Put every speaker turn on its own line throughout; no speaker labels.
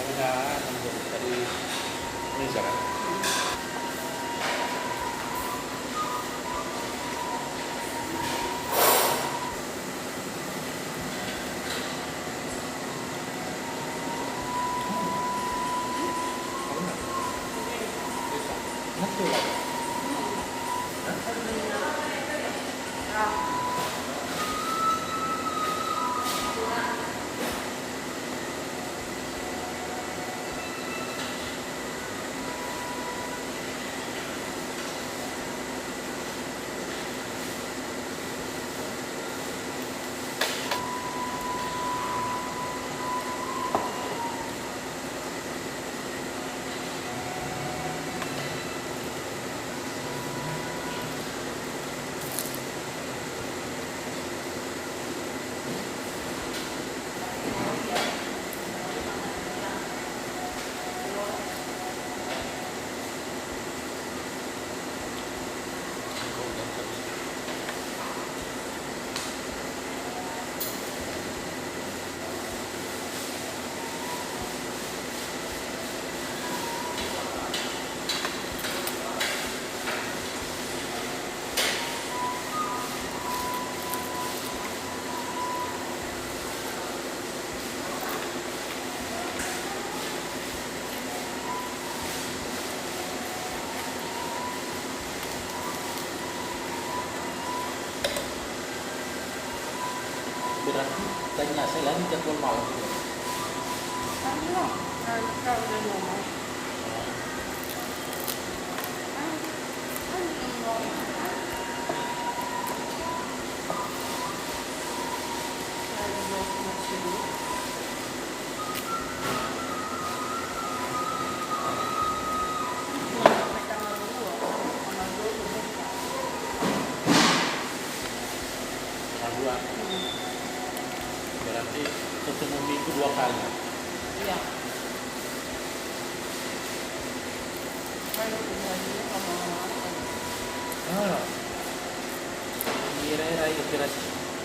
Penggunaan untuk dari Indonesia kan. Betul lah. Berarti tanya saya lagi jadwal malam juga.
Ano? Nagkaroon na naman. Ano yung mga? Nagkaroon na siya.
Dua. Berarti ketemu minggu 2 kali.
Iya. Kalau bukannya sama
Ah. Kira-kira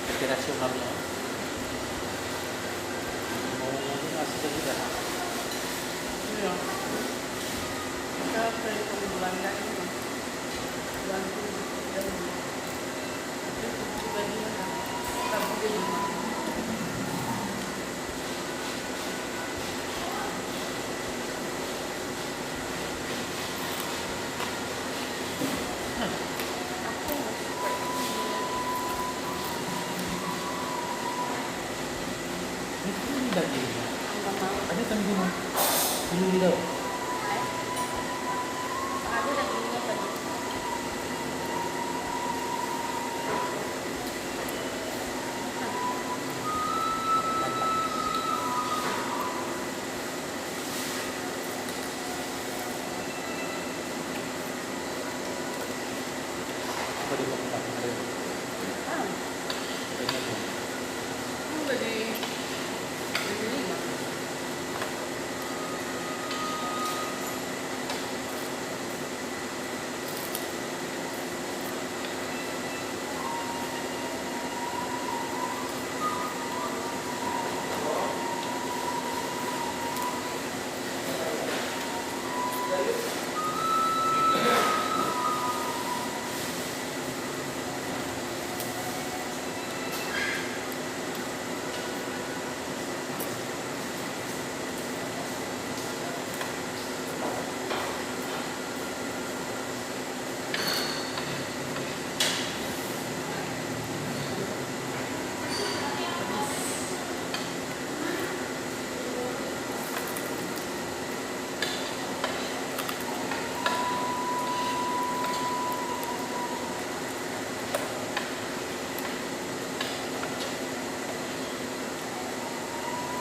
operasionalnya. Mau ngasih ke kita.
iya. Kita perhitung bulannya itu. Bulan itu dan itu juga dia kita beli. Aku
Itu dari
nggak mau.
ada kan gunung di daun.
Ada dagingnya tadi.
Apa di tempat hari ini?
Ah,
Kayaknya tuh.
aku udah di lima.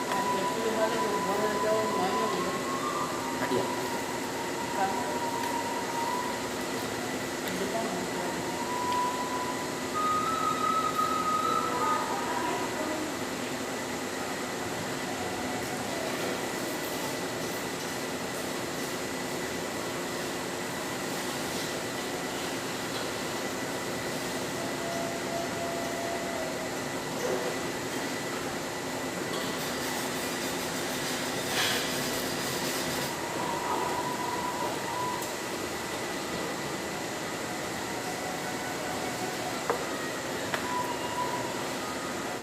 Ada itu ada hubungan jauh banyak.
Hadiah.
Kan